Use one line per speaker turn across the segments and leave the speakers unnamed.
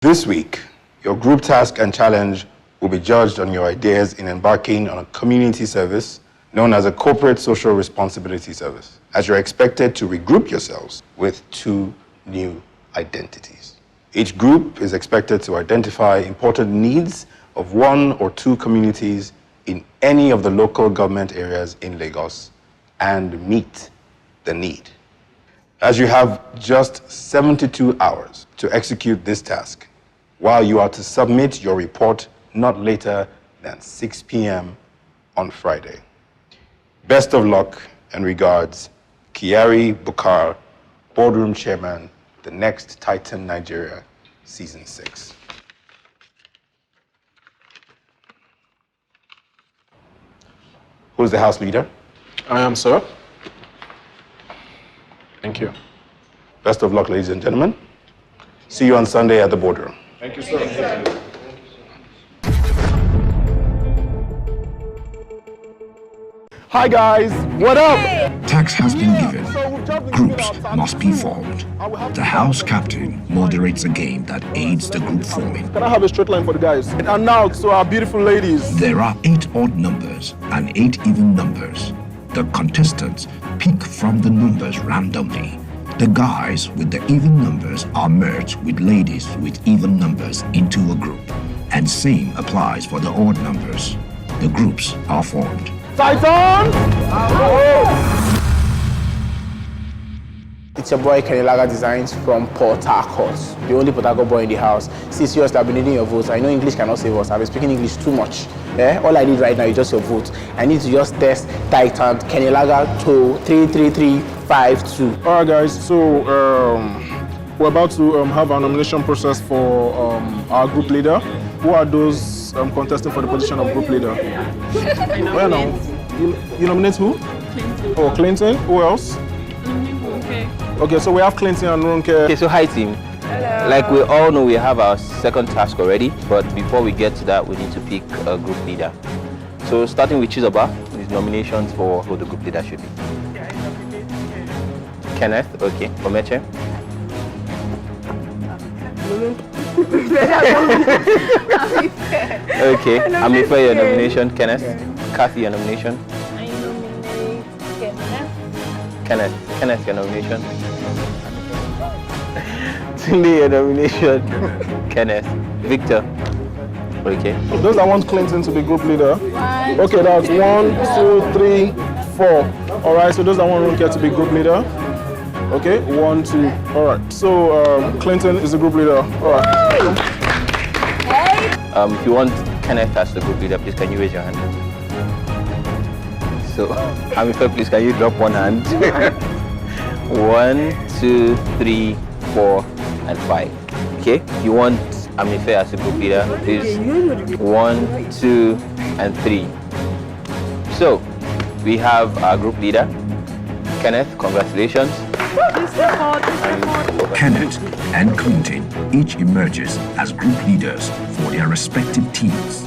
This week, your group task and challenge will be judged on your ideas in embarking on a community service known as a corporate social responsibility service, as you're expected to regroup yourselves with 2 new identities. Each group is expected to identify important needs of 1 or 2 communities in any of the local government areas in Lagos and meet the need. As you have just 72 hours to execute this task, while you are to submit your report not later than 6 p.m. on Friday. Best of luck and regards, Kiari Bukar, Boardroom Chairman, The Next Titan Nigeria, Season 6. Who's the house leader?
I am, sir. Thank you.
Best of luck, ladies and gentlemen. See you on Sunday at the boardroom.
Thank you, sir. Thank you. Hi guys, what up?
Tax has been given. Groups must be formed. The house captain moderates a game that aids the group forming.
Can I have a straight line for the guys? And now to our beautiful ladies.
There are 8 odd numbers and 8 even numbers. The contestants pick from the numbers randomly. The guys with the even numbers are merged with ladies with even numbers into a group. And same applies for the odd numbers. The groups are formed.
Titan!
It's your boy Kenny Laga Designs from Port Harcourt, the only Port Harcourt boy in the house. See, seriously, I've been needing your votes. I know English cannot save us. I've been speaking English too much. All I need right now is just your vote. I need to just test Titan Kenny Laga to 33352.
All right, guys. So we're about to have our nomination process for our group leader. Who are those contesting for the position of group leader? Where now? You nominate who?
Clinton.
Oh, Clinton. Who else? Okay, so we have Clinton and Ronke.
Okay, so hi team.
Hello.
Like we all know, we have our second task already, but before we get to that, we need to pick a group leader. So starting with Chizoba, with nominations for who the group leader should be. Kenneth, okay. Omeche? Okay, Amife, your nomination. Kenneth? Kathy, your nomination.
I nominate Kenneth.
Kenneth, your nomination. Tunde, your nomination. Kenneth. Victor. Okay.
Those that want Clinton to be group leader.
1.
Okay, that's 1, 2, 3, 4. All right, so those that want Ronke to be group leader. Okay, 1, 2. All right, so Clinton is the group leader. All right.
If you want Kenneth as the group leader, please can you raise your hand? So, Amife, please can you drop one hand? 1, 2, 3, 4, and 5. Okay, you want Amife as the group leader, please. 1, 2, and 3. So, we have our group leader, Kenneth. Congratulations.
Kenneth and Clinton each emerges as group leaders for their respective teams.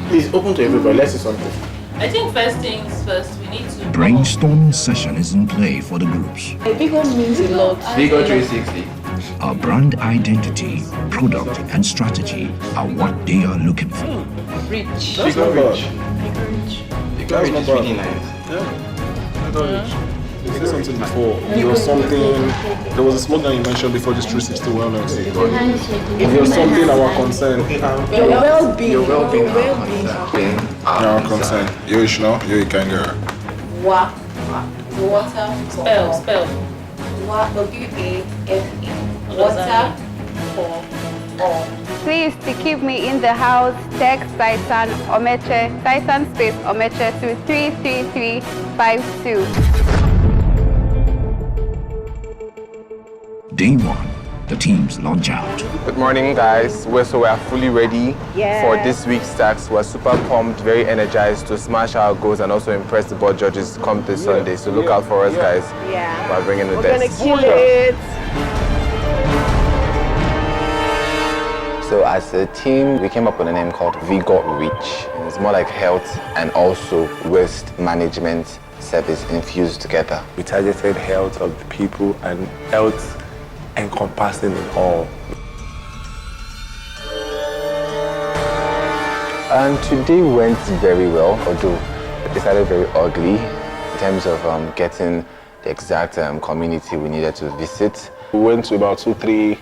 Please open to everybody. Let's see something.
I think first things first, we need to...
Brainstorming session is in play for the groups.
Bigo means a lot.
Bigo 360.
Our brand identity, product, and strategy are what they are looking for.
Rich.
That's not bad.
That's
not bad.
really nice.
Yeah. You said something before. There was a slogan you mentioned before this 360 wellness. There was something our concern.
Your well-being.
Your well-being.
Our concern. You know, you can go.
Water.
Spell.
W-A-F-E. Water for all.
Please, to keep me in the house, text Titan Omeche, Titan space Omeche to 33352.
Day 1, the teams launch out.
Good morning, guys. We are fully ready for this week's task. We're super pumped, very energized to smash our goals and also impress the board judges come this Sunday. So look out for us, guys.
Yeah.
We're bringing the
We're
best.
gonna kill it.
So as a team, we came up with a name called Vigor Reach. It's more like health and also waste management service infused together.
We targeted health of the people and health
encompassing in all. And today went very well, although it started very ugly in terms of getting the exact community we needed to visit.
We went to about 2-3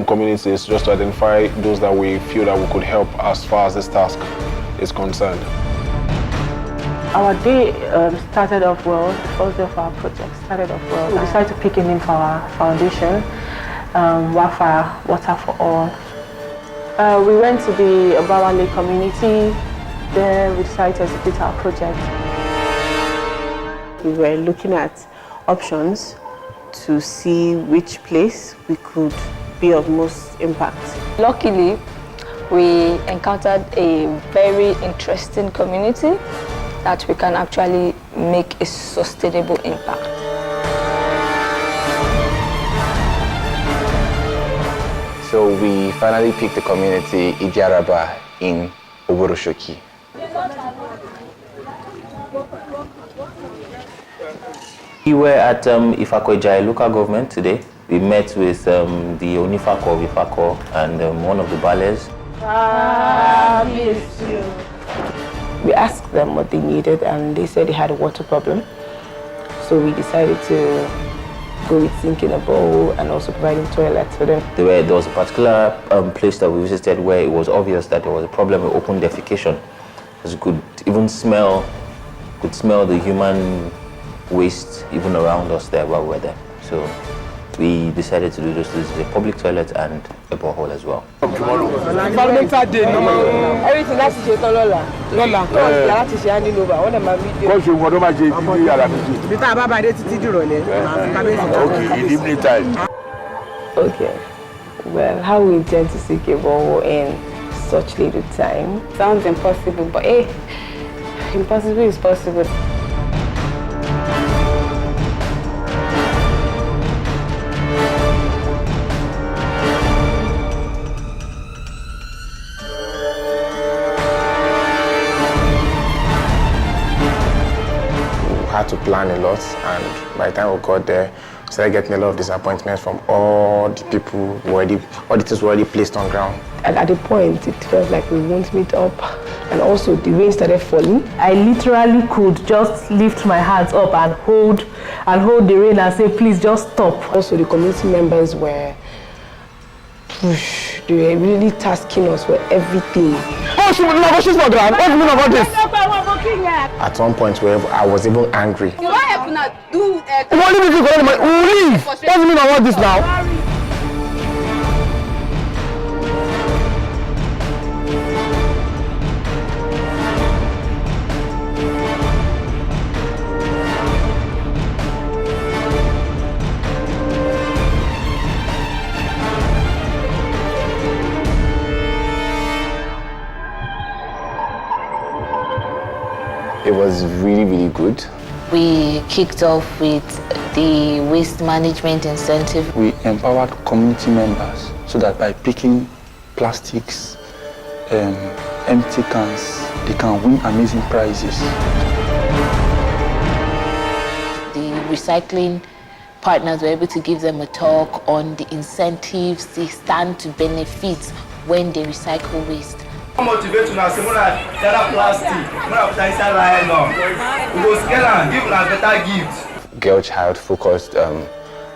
communities just to identify those that we feel that we could help as far as this task is concerned.
Our day started off well. The first day of our project started off well. We decided to pick a name for our foundation, Wildfire, Water for All. We went to the Obawale community. There we decided to execute our project. We were looking at options to see which place we could be of most impact.
Luckily, we encountered a very interesting community that we can actually make a sustainable impact.
So we finally picked the community Idiaraba in Oboroshoki.
We were at Ifako-Ijai local government today. We met with the Onifako of Ifako and one of the Bales.
We asked them what they needed and they said they had a water problem. So we decided to go with sinking a bowl and also providing toilets for them.
There was a particular place that we visited where it was obvious that there was a problem with open defecation. Because you could even smell the human waste even around us there while we were there. So we decided to do this. This is a public toilet and a borehole as well.
Environmental day, everything that's it, Lola. That's it, hand over. What am I meeting? Okay. Well, how we intend to seek a borehole in such little time? Sounds impossible, but hey, impossible is possible.
Had to plan a lot, and by the time we got there, we started getting a lot of disappointments from all the people all the things were already placed on ground.
And at a point, it felt like we won't meet up, and also the rain started falling. I literally could just lift my hands up and hold the rain and say, please just stop. Also, the community members were they were really tasking us with everything.
At one point, where I was even angry.
It was really, really good.
We kicked off with the waste management incentive.
We empowered community members so that by picking plastics, empty cans, they can win amazing prizes.
The recycling partners were able to give them a talk on the incentives they stand to benefit when they recycle waste.
Motivate una say una gather plastic, una put inside nylon. We go scale and give una better gift.
Girl Child focused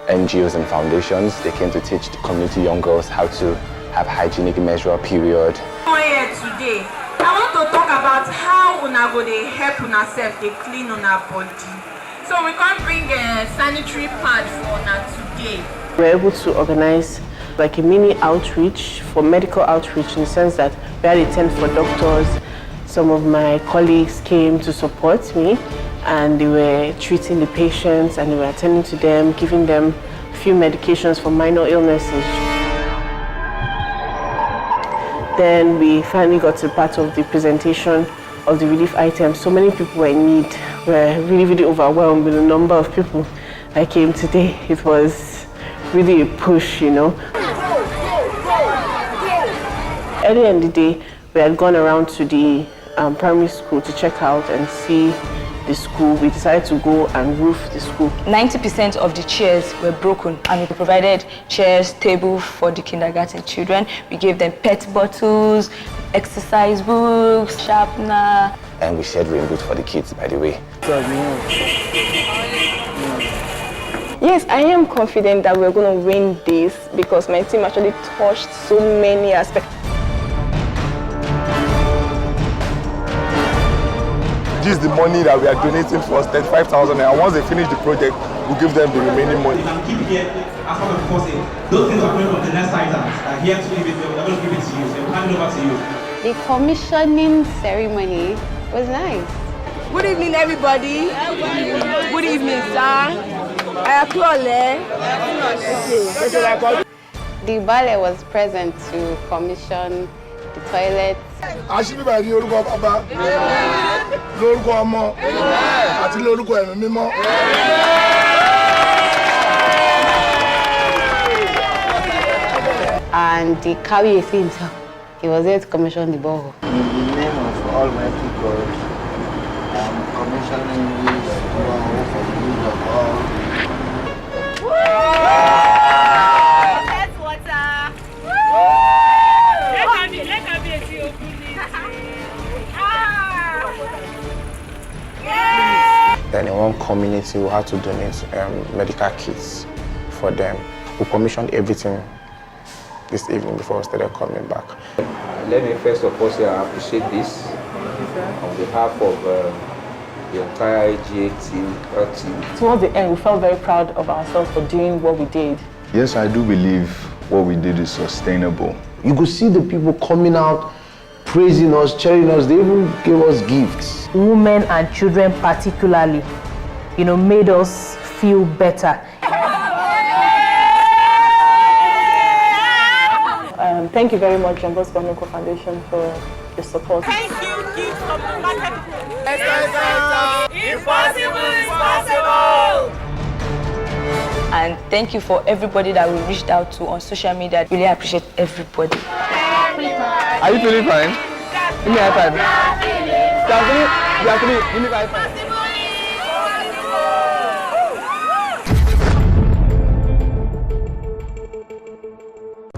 NGOs and foundations. They came to teach the community young girls how to have hygienic menstrual period.
Here today, I want to talk about how una go dey help una self dey clean una body. So we can't bring a sanitary pad for una today.
We were able to organize like a mini outreach for medical outreach in the sense that we had a tent for doctors. Some of my colleagues came to support me and they were treating the patients and they were attending to them, giving them a few medications for minor illnesses. Then we finally got to part of the presentation of the relief items. So many people were in need. We were really, really overwhelmed with the number of people that came today. It was really a push, you know. Earlier in the day, we had gone around to the primary school to check out and see the school, we decided to go and roof the school.
90% of the chairs were broken, and we provided chairs, table for the kindergarten children. We gave them pet bottles, exercise books, sharpener.
And we shared rainbows for the kids, by the way.
Yes, I am confident that we're going to win this because my team actually touched so many aspects.
This is the money that we are donating for us, 35,000, and once they finish the project, we'll give them the remaining money.
You can keep it here as one of the first aid. Those things are coming from the next items. Here to give it, we're going to give it to you. So we'll hand it over to you.
The commissioning ceremony was nice.
Good evening, everybody. Good evening, sir.
The ballet was present to commission the toilets. And the Kabiyesi himself, he was there to commission the borehole.
In the name of Almighty God, I'm commissioning this borehole for the use of all.
That's water. Let her be a
Then in one community, we had to donate medical kits for them. We commissioned everything this evening before we started coming back.
Let me first of all say I appreciate this on behalf of the entire IGA team.
Towards the end, we felt very proud of ourselves for doing what we did.
Yes, I do believe what we did is sustainable.
You could see the people coming out, praising us, cheering us. They even gave us gifts.
Women and children particularly, made us feel better.
Thank you very much, John Bosco Onoko Foundation, for the support.
Thank you, kids from the market. Impossible is possible.
And thank you for everybody that we reached out to on social media. Really appreciate everybody.
Are you feeling fine? Give me a high five. Give me a high five.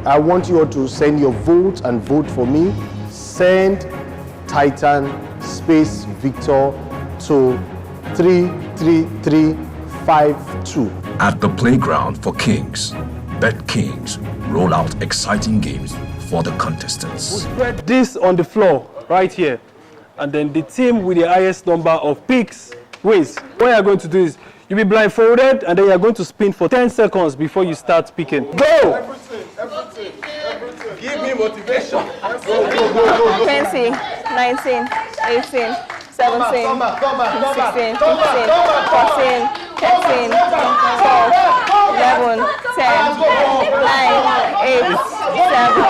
I want you all to send your vote and vote for me. Send Titan Space Victor to 33352.
At the playground for Kings, Bet Kings roll out exciting games for the contestants.
Spread this on the floor right here, and then the team with the highest number of picks wins. What you are going to do is you'll be blindfolded, and then you are going to spin for 10 seconds before you start picking. Go!
Everything. Give me motivation. Go.
20, 19, 18, 17, 16, 15, 14, 13, 12, 11, 10, 9, 8, 7,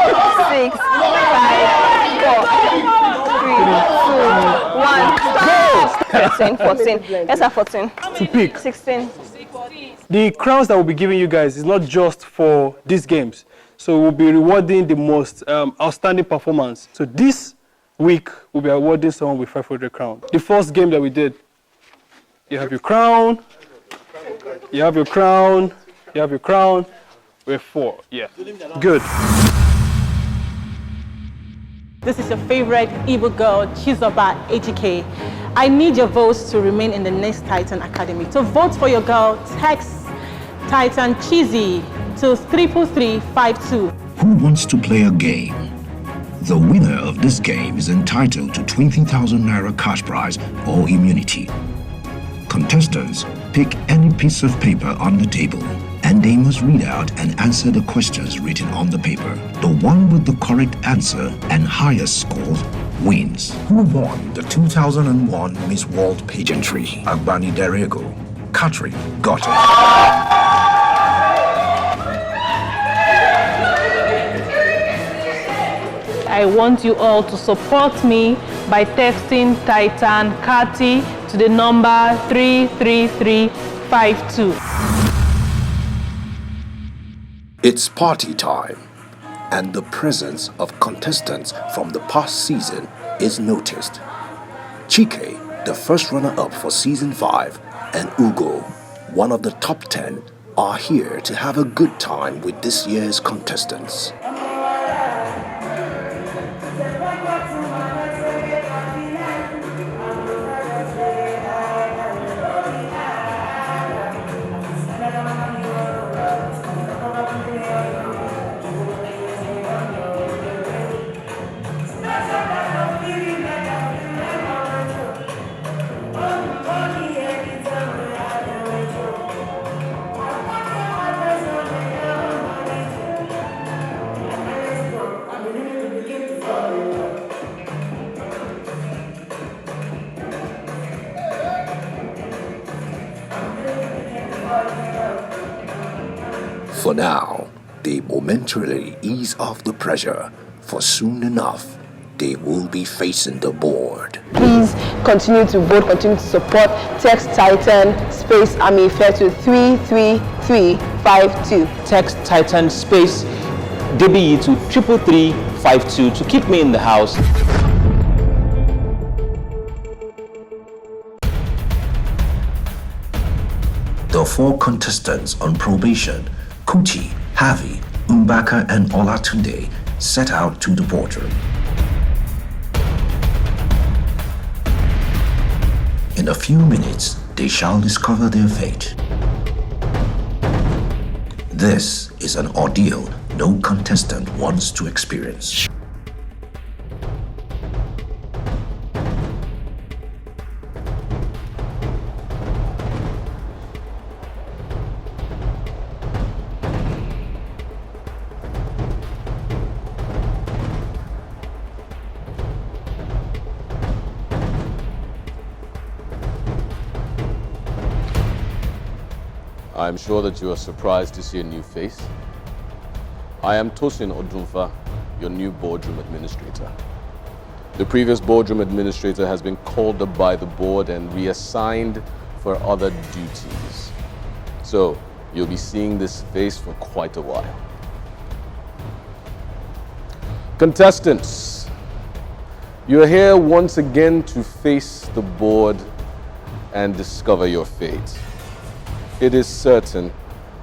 6, 5, 4, 3, 2, 1, go! 13, 14. Yes, 14.
To pick.
16.
The crowns that we'll be giving you guys is not just for these games. So we'll be rewarding the most outstanding performance. So this week, we'll be awarding someone with 500 crowns. The first game that we did, you have your crown, you have your crown, you have your crown. We're 4, yeah. Good.
This is your favorite Igbo girl, Chizoba AGK. I need your votes to remain in the next Titan Academy. To vote for your girl, text Titan Cheesy to 33352.
Who wants to play a game? The winner of this game is entitled to 20,000 Naira cash prize or immunity. Contestants pick any piece of paper on the table and they must read out and answer the questions written on the paper. The one with the correct answer and highest scores wins. Who won the 2001 Miss World Pageantry? Agbani Derego. Katri got it.
I want you all to support me by texting Titan Kati to the number 33352.
It's party time, and the presence of contestants from the past season is noticed. Chike the first runner-up for Season 5, and Ugo, one of the top 10, are here to have a good time with this year's contestants. For now, they momentarily ease off the pressure, for soon enough, they will be facing the board.
Please continue to vote, continue to support. Text Titan space Army Fair to 33352.
Text Titan space DBE to 33352 to keep me in the house.
The 4 contestants on probation, Kuti, Havi, Mbaka, and Olatunde, set out to the boardroom. In a few minutes, they shall discover their fate. This is an ordeal no contestant wants to experience.
I'm sure that you are surprised to see a new face. I am Tosin Odunfa, your new boardroom administrator. The previous boardroom administrator has been called up by the board and reassigned for other duties. So, you'll be seeing this face for quite a while. Contestants, you're here once again to face the board and discover your fate. It is certain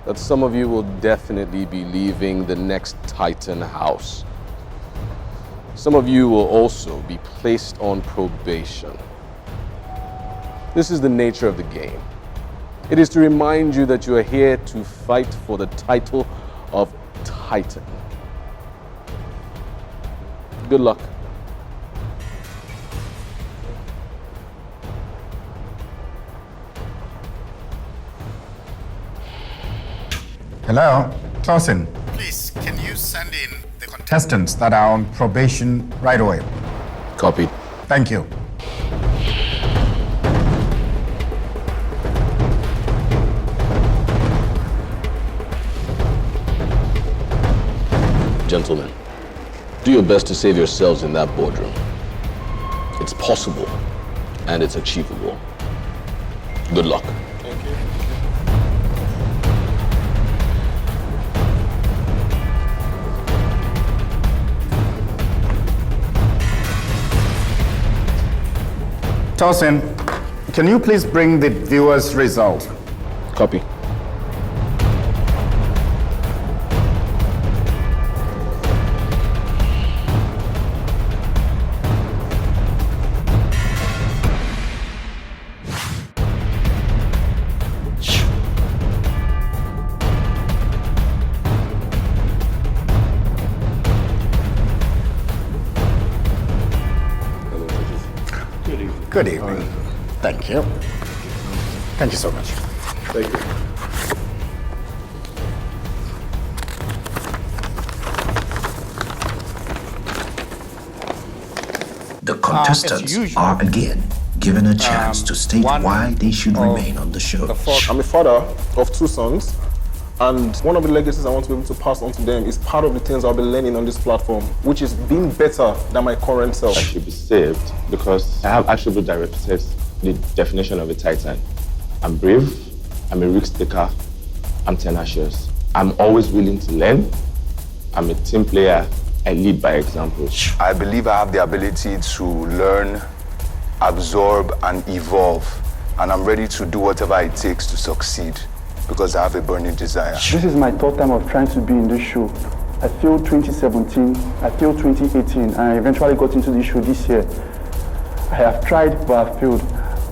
that some of you will definitely be leaving the next Titan house. Some of you will also be placed on probation. This is the nature of the game. It is to remind you that you are here to fight for the title of Titan. Good luck.
Hello, Tosin. Please, can you send in the contestants that are on probation right away?
Copied.
Thank you.
Gentlemen, do your best to save yourselves in that boardroom. It's possible and it's achievable. Good luck.
Thank you.
Tosin, can you please bring the viewers' result?
Copy.
Good evening. Thank you. Thank you so much.
Thank you.
The contestants are again given a chance to state why they should remain on the show.
I'm a father of 2 sons, and one of the legacies I want to be able to pass on to them is part of the things I'll be learning on this platform, which is being better than my current self.
I should be saved because I have attributes that represent the definition of a Titan. I'm brave, I'm a risk taker, I'm tenacious. I'm always willing to learn, I'm a team player, I lead by example.
I believe I have the ability to learn
absorb, and evolve. And I'm ready to do whatever it takes to succeed because I have a burning desire.
This is my third time of trying to be in this show. I failed 2017, I failed 2018, and I eventually got into this show this year. I have tried, but I failed.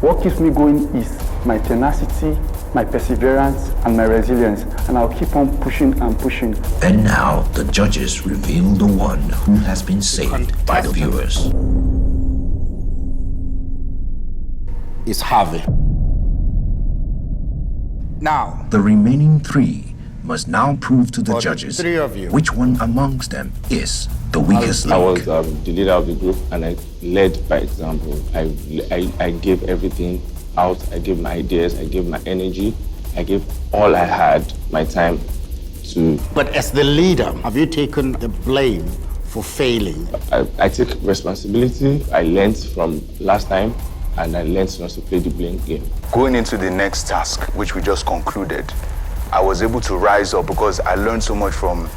What keeps me going is my tenacity, my perseverance, and my resilience, and I'll keep on pushing and pushing.
And now the judges reveal the one who has been saved by the viewers.
It's Harvey. Now,
The remaining three must now prove to the
For the
judges
three of you.
which one amongst them is the weakest
I
link.
was the leader of the group, and I led by example. I gave everything out. I gave my ideas. I gave my energy. I gave all I had, my time to.
but as the leader, have you taken the blame for failing?
I take responsibility. I learned from last time, and I learned not to play the blame game.
Going into the next task, which we just concluded, I was able to rise up because I learned so much from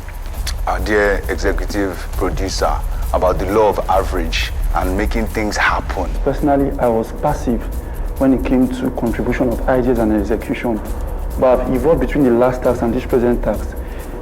our dear executive producer about the law of average and making things happen.
Personally, I was passive when it came to contribution of ideas and execution, but I've evolved between the last task and this present task.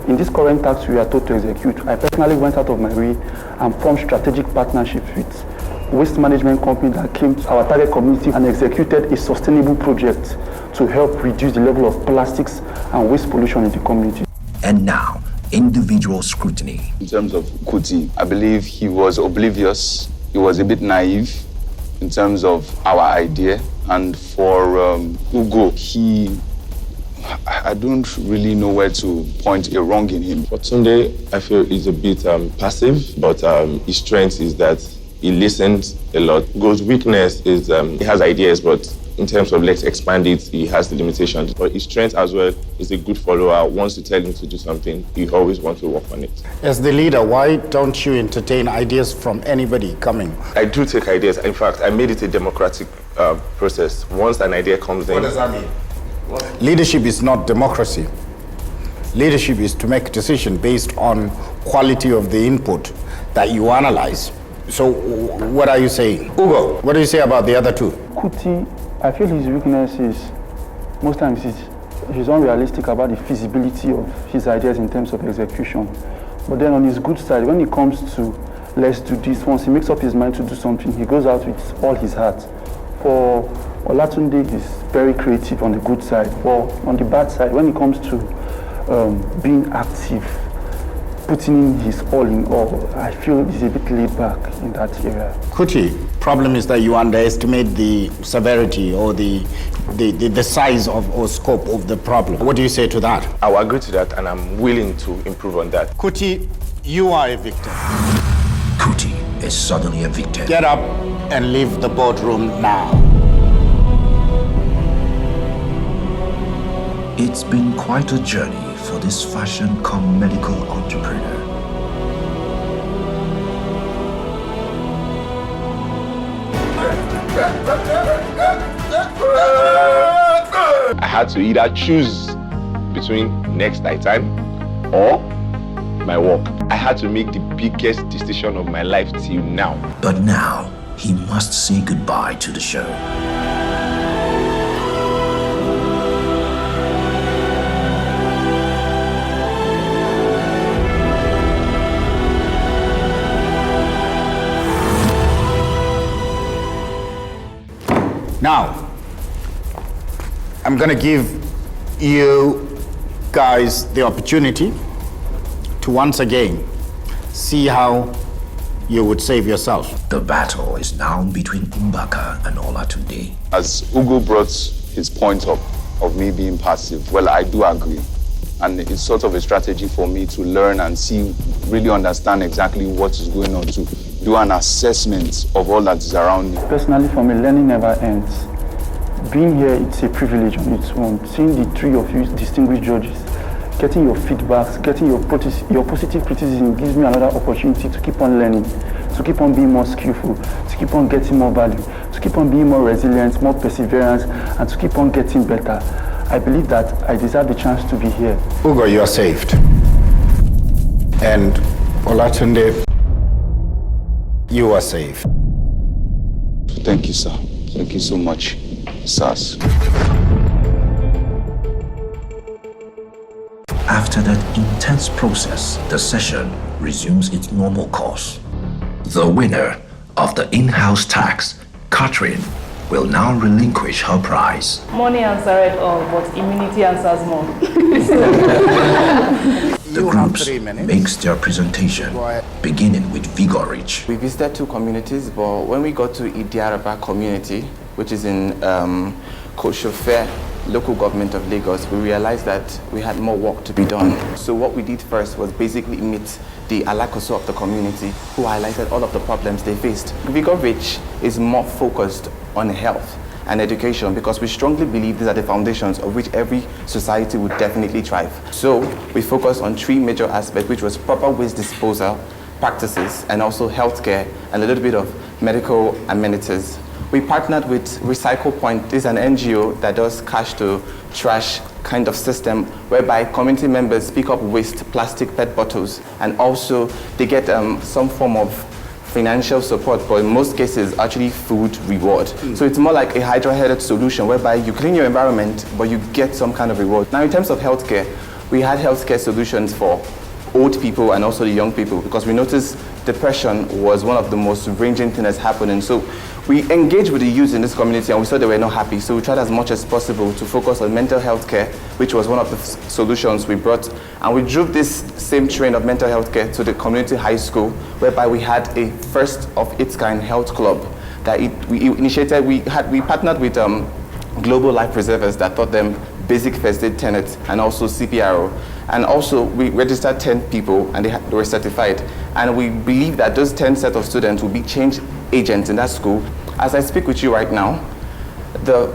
In this current task we are told to execute, I personally went out of my way and formed strategic partnerships with waste management company that came to our target community and executed a sustainable project to help reduce the level of plastics and waste pollution in the community.
And now, individual scrutiny.
In terms of Kuti, I believe he was oblivious. He was a bit naive in terms of our idea. And for Ugo, I don't really know where to point a wrong in him.
For Tunde, I feel he's a bit passive, but his strength is that he listens a lot. Ugo's weakness is he has ideas, but in terms of let's expand it, he has the limitations. But his strength as well is a good follower. Once you tell him to do something, he always wants to work on it.
As the leader, why don't you entertain ideas from anybody coming?
I do take ideas. In fact, I made it a democratic process. Once an idea comes in.
What does that mean? Leadership is not democracy. Leadership is to make a decision based on quality of the input that you analyze. So what are you saying? Ugo, what do you say about the other two?
Kuti, I feel his weakness is, most times he's unrealistic about the feasibility of his ideas in terms of execution. But then on his good side, when it comes to let's do this, once he makes up his mind to do something, he goes out with all his heart. For Olatunde, he's very creative on the good side. But on the bad side, when it comes to being active, putting in his all in all, I feel he's a bit laid back in that area.
Kuti, problem is that you underestimate the severity or the size of or scope of the problem. What do you say to that?
I will agree to that, and I'm willing to improve on that.
Kuti, you are a victim.
Kuti is suddenly a victim.
Get up and leave the boardroom now.
It's been quite a journey for this fashion-cum medical entrepreneur.
I had to either choose between Next Titan or my work. I had to make the biggest decision of my life till now.
But now, he must say goodbye to the show.
Now, I'm going to give you guys the opportunity to once again see how you would save yourself.
The battle is now between Mbaka and Olatunde.
As Ugo brought his point up of me being passive, well, I do agree. And it's sort of a strategy for me to learn and see, really understand exactly what is going on, to do an assessment of all that is around me.
Personally, for me, learning never ends. Being here, it's a privilege on its own. Seeing the three of you distinguished judges, getting your feedbacks, getting your positive criticism gives me another opportunity to keep on learning, to keep on being more skillful, to keep on getting more value, to keep on being more resilient, more perseverance, and to keep on getting better. I believe that I deserve the chance to be here.
Ugo, you are saved. And Olatunde, you are saved.
Thank you, sir. Thank you so much, SARS.
After that intense process, the session resumes its normal course. The winner of the in-house task, Catherine, will now relinquish her prize.
Money answered all, but immunity answers more.
The groups makes their presentation, beginning with Vigor Rich.
We visited 2 communities, but when we got to Idiaraba community, which is in Koshofe, local government of Lagos, we realized that we had more work to be done. So what we did first was basically meet the Alakoso of the community, who highlighted all of the problems they faced. Vigor Rich is more focused on health and education because we strongly believe these are the foundations of which every society would definitely thrive. So we focused on 3 major aspects, which was proper waste disposal practices and also healthcare and a little bit of medical amenities. We partnered with Recycle Point. This is an NGO that does cash to trash kind of system whereby community members pick up waste, plastic PET bottles, and also they get some form of financial support, but in most cases actually food reward. So it's more like a hydra-headed solution whereby you clean your environment, but you get some kind of reward. Now in terms of healthcare, we had healthcare solutions for old people and also the young people because we noticed depression was one of the most ranging things that's happening. So we engaged with the youth in this community and we saw they were not happy. So we tried as much as possible to focus on mental health care, which was one of the solutions we brought. And we drove this same train of mental health care to the community high school, whereby we had a first of its kind health club that we initiated. We partnered with Global Life Preservers that taught them basic first aid tenets and also CPRO. And also we registered 10 people and they were certified. And we believe that those 10 set of students will be change agents in that school. As I speak with you right now, the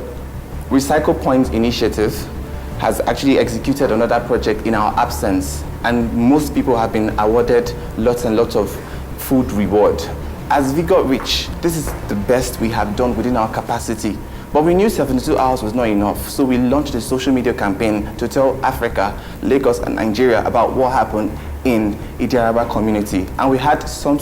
Recycle Point initiative has actually executed another project in our absence. And most people have been awarded lots and lots of food reward. As Vigor Rich, this is the best we have done within our capacity. But we knew 72 hours was not enough, so we launched a social media campaign to tell Africa, Lagos and Nigeria about what happened in Idiaraba community. And we had some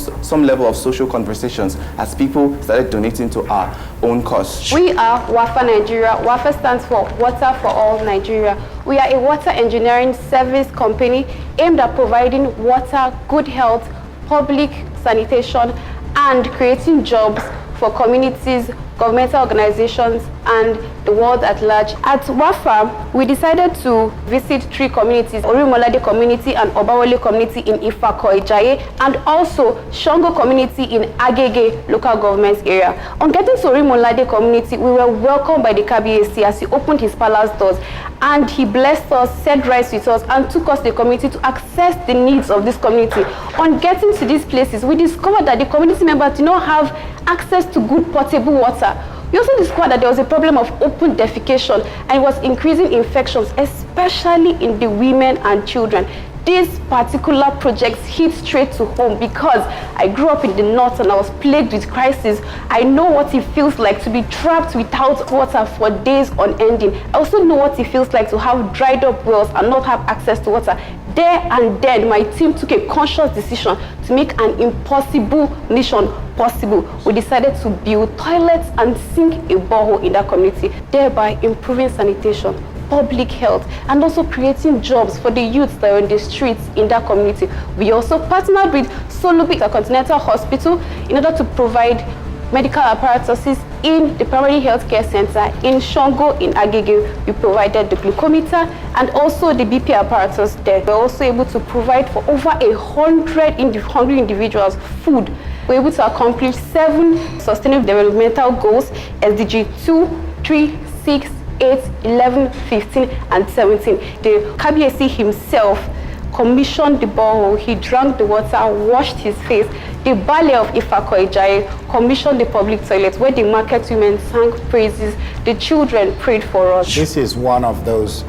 level of social conversations as people started donating to our own cause.
We are WAFA Nigeria. WAFA stands for Water for All Nigeria. We are a water engineering service company aimed at providing water, good health, public sanitation, and creating jobs for communities, governmental organizations, and the world at large. At WAFA, we decided to visit 3 communities, Orimolade community and Obawole community in Ifako-Ijaye, and also Shongo community in Agege local government area. On getting to Orimolade community, we were welcomed by the KBAC as he opened his palace doors, and he blessed us, said rice with us, and took us to the community to access the needs of this community. On getting to these places, we discovered that the community members did not have access to good potable water. We also discovered that there was a problem of open defecation and it was increasing infections, especially in the women and children. These particular projects hit straight to home because I grew up in the north and I was plagued with crisis. I know what it feels like to be trapped without water for days on ending. I also know what it feels like to have dried up wells and not have access to water. There and then, my team took a conscious decision to make an impossible mission possible. We decided to build toilets and sink a borehole in that community, thereby improving sanitation, public health, and also creating jobs for the youths that are in the streets in that community. We also partnered with Solubi Continental Hospital in order to provide medical apparatuses in the primary healthcare center in Shongo in Agege. We provided the glucometer and also the BP apparatus there. We're also able to provide for over 100 hungry individuals food. We're able to accomplish 7 sustainable developmental goals, SDG 2, 3, 6, 8, 11, 15, and 17. The KBAC himself commissioned the borehole, he drank the water, washed his face. The Ballet of Ifako-Ijaye commissioned the public toilets where the market women sang praises, the children prayed for us.
This is one of those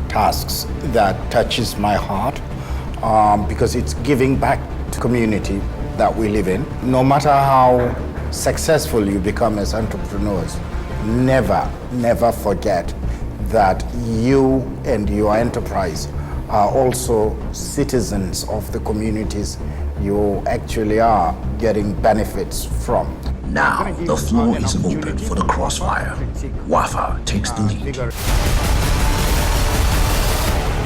tasks that touches my heart because it's giving back to community that we live in. No matter how successful you become as entrepreneurs, never forget that you and your enterprise are also citizens of the communities you actually are getting benefits from.
Now, the floor is open for the crossfire. Wafa takes the lead.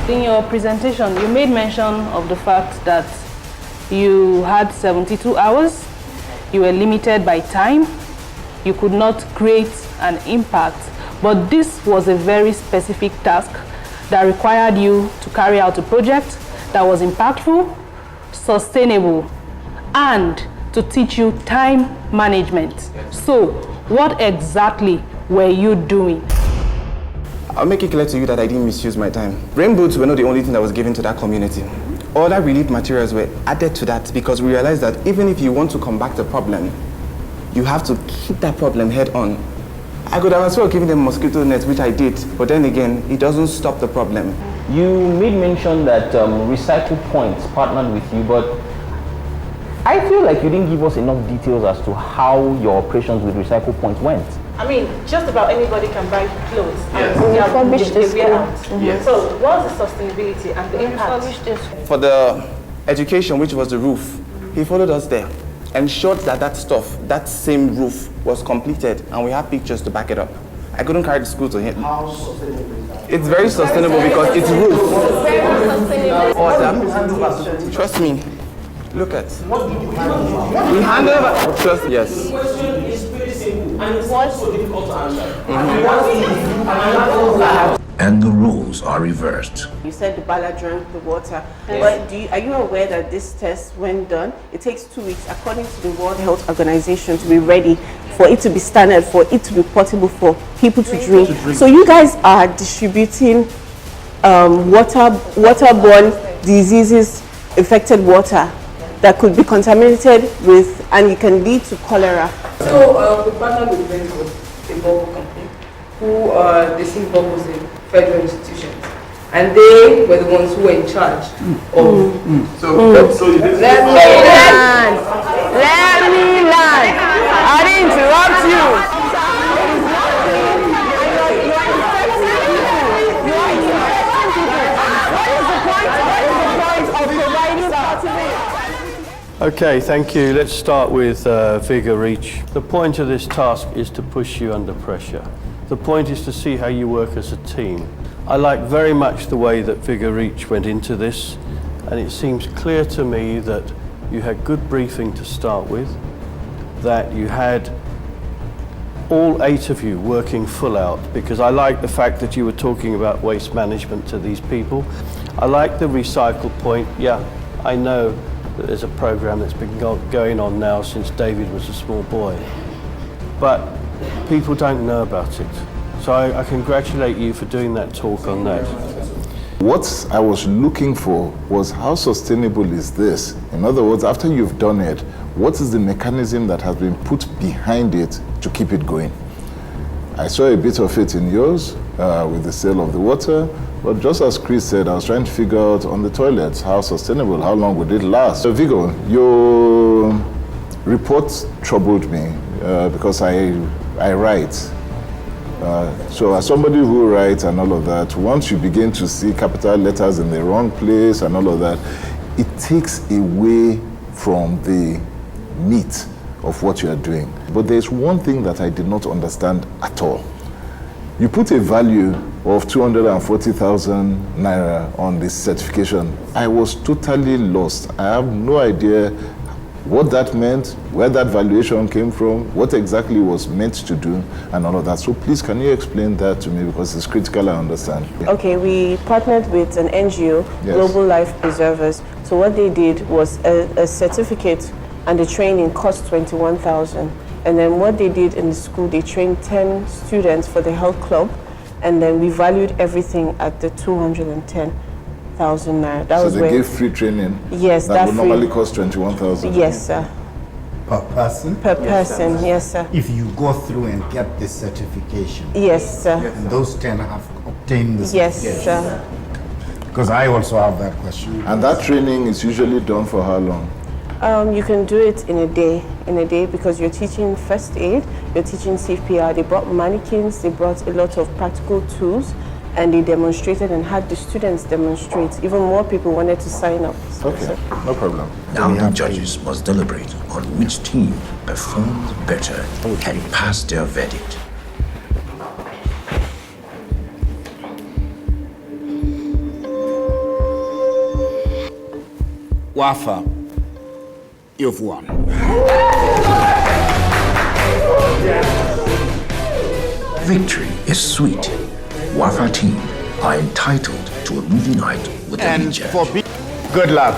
In your presentation, you made mention of the fact that you had 72 hours, you were limited by time, you could not create an impact, but this was a very specific task that required you to carry out a project that was impactful, sustainable, and to teach you time management. So, what exactly were you doing?
I'll make it clear to you that I didn't misuse my time. Rain boots were not the only thing that was given to that community. Other relief materials were added to that because we realized that even if you want to combat the problem, you have to keep that problem head on. I could have as well given them mosquito nets, which I did, but then again, it doesn't stop the problem.
You made mention that Recycle Points partnered with you, but I feel like you didn't give us enough details as to how your operations with Recycle Points went.
I mean, just about anybody can buy clothes.
Yes.
And
We
publish this.
Yes.
So, what's the sustainability and the impact?
For the education, which was the roof, he followed us there, ensured that that stuff, that same roof was completed, and we have pictures to back it up. I couldn't carry the school to him. How sustainable is that? It's very sustainable because it's roof. Order. Trust me. Look at. We hand over. Trust. Yes.
And the roles are reversed.
You said the Bala drank the water,
Yes.
but are you aware that this test, when done, it takes 2 weeks, according to the World Health Organization, to be ready, for it to be standard, for it to be portable for people to drink. So you guys are distributing waterborne diseases, affected water that could be contaminated with, and it can lead to cholera.
So we partnered with Rainbow, a bubble company, who they see bubbles in federal institutions, and they were the ones who were in charge of. So you did.
Let me land. I didn't interrupt you.
Okay, thank you. Let's start with Vigor Reach. The point of this task is to push you under pressure. The point is to see how you work as a team. I like very much the way that Vigor Reach went into this, and it seems clear to me that you had good briefing to start with, that you had all 8 of you working full out, because I like the fact that you were talking about waste management to these people. I like the recycle point. Yeah, I know that there's a program that's been going on now since David was a small boy, but people don't know about it. So I congratulate you for doing that talk on that.
What I was looking for was how sustainable is this? In other words, after you've done it, what is the mechanism that has been put behind it to keep it going? I saw a bit of it in yours with the sale of the water, but just as Chris said, I was trying to figure out on the toilets, how sustainable, how long would it last? So Vigo, your report troubled me because I write. So as somebody who writes and all of that, once you begin to see capital letters in the wrong place and all of that, it takes away from the meat of what you are doing. But there's one thing that I did not understand at all. You put a value of 240,000 naira on this certification. I was totally lost. I have no idea what that meant, where that valuation came from, what exactly was meant to do, and all of that. So please, can you explain that to me, because it's critical, I understand. Yeah.
Okay, we partnered with an NGO,
Yes.
Global Life Preservers. So what they did was a certificate, and the training cost 21,000. And then what they did in the school, they trained 10 students for the health club, and then we valued everything at the 210,000 naira. That
So
was
they
where,
gave free training?
Yes,
that
that
would
free.
normally cost 21,000?
Yes, sir.
Per person?
Per person, yes, sir.
If you go through and get the certification?
Yes, sir.
And those 10 have obtained the
Yes,
certification?
sir.
Because I also have that question.
And that training is usually done for how long?
You can do it in a day, because you're teaching first aid, you're teaching CPR. They brought mannequins, they brought a lot of practical tools, and they demonstrated and had the students demonstrate. Even more people wanted to sign up.
Okay, no problem.
Now the judges must deliberate on which team performed better and passed their verdict.
Wafa, you've won.
Victory is sweet. Wafa team are entitled to a movie night with the lead judge.
Good luck.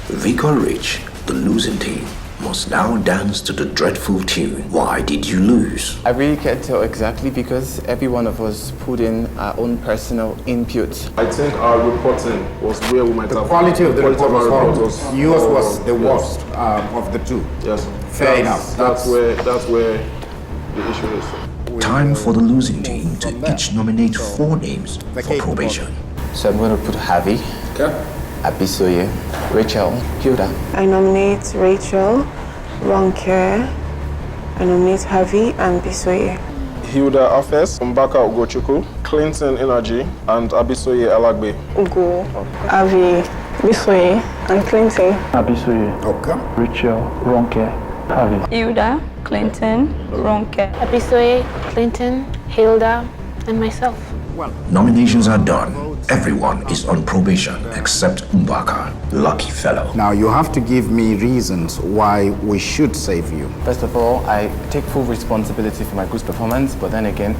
Vicar Rich, the losing team, must now dance to the dreadful tune. Why did you lose?
I really can't tell exactly because every one of us put in our own personal input.
I think our reporting was where we might have...
Quality of the report was horrible.
was
Yours was
horrible.
the worst of the two.
Yes.
Fair enough.
That's where the issue is.
Time for the losing team to each nominate 4 names for probation.
So I'm going to put Javi, Abisoye, Rachel, Hilda.
I nominate Rachel, Ronke, I nominate Javi and Bisoye.
Hilda Afes, Mbaka Ugochukwu, Clinton Energy, and Abisoye Alagbe.
Ugo, Javi, Bisoye, and Clinton.
Abisoye.
Okay.
Rachel, Ronke, Javi.
Hilda, Clinton, Ronke.
Abisoye, Clinton, Hilda, and myself.
Nominations are done. Everyone is on probation except Mbaka. Lucky fellow.
Now you have to give me reasons why we should save you.
First of all, I take full responsibility for my group's performance, but then again,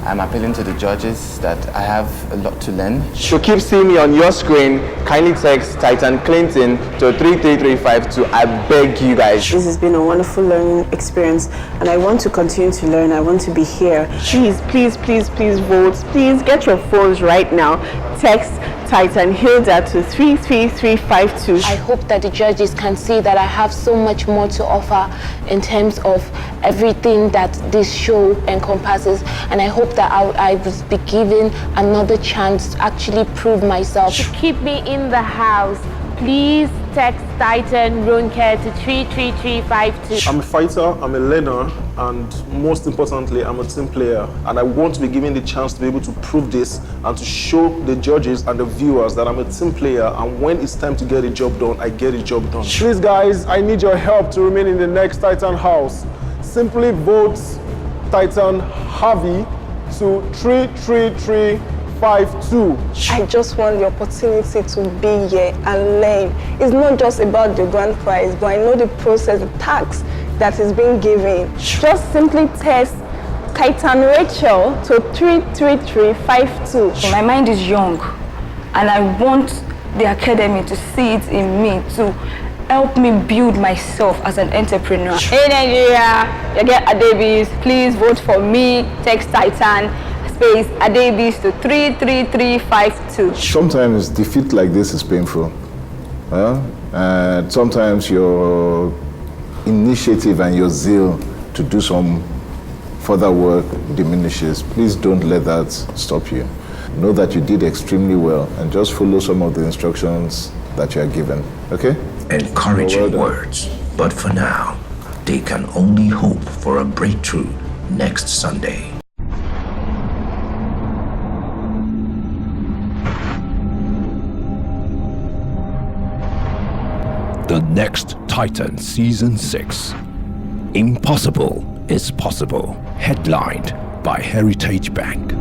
I'm appealing to the judges that I have a lot to learn.
To keep seeing me on your screen, kindly text Titan Clinton to 33352. I beg you guys.
This has been a wonderful learning experience and I want to continue to learn. I want to be here.
Please, please, please, please vote. Please get your phones right now. Text Titan Hilda to 33352.
I hope that the judges can see that I have so much more to offer in terms of everything that this show encompasses, and I hope that I will be given another chance to actually prove myself. To keep me in the house, please text Titan Ronke to 33352.
I'm a fighter, I'm a learner, and most importantly, I'm a team player. And I want to be given the chance to be able to prove this and to show the judges and the viewers that I'm a team player, and when it's time to get a job done, I get a job done. Please guys, I need your help to remain in the next Titan house. Simply vote Titan Javi to 33352.
I just want the opportunity to be here and learn. It's not just about the grand prize, but I know the process, the tax that is being given.
Just simply text Titan Rachel to 33352.
My mind is young and I want the academy to see it in me to help me build myself as an entrepreneur. Hey Nigeria, you get Adebis, please vote for me. Text Titan space Adebis to 33352.
Sometimes defeat like this is painful. And sometimes your initiative and your zeal to do some further work diminishes. Please don't let that stop you. Know that you did extremely well and just follow some of the instructions that you are given, okay?
Encouraging words, but for now, they can only hope for a breakthrough next Sunday. The next Titan Season 6. Impossible is Possible, headlined by Heritage Bank.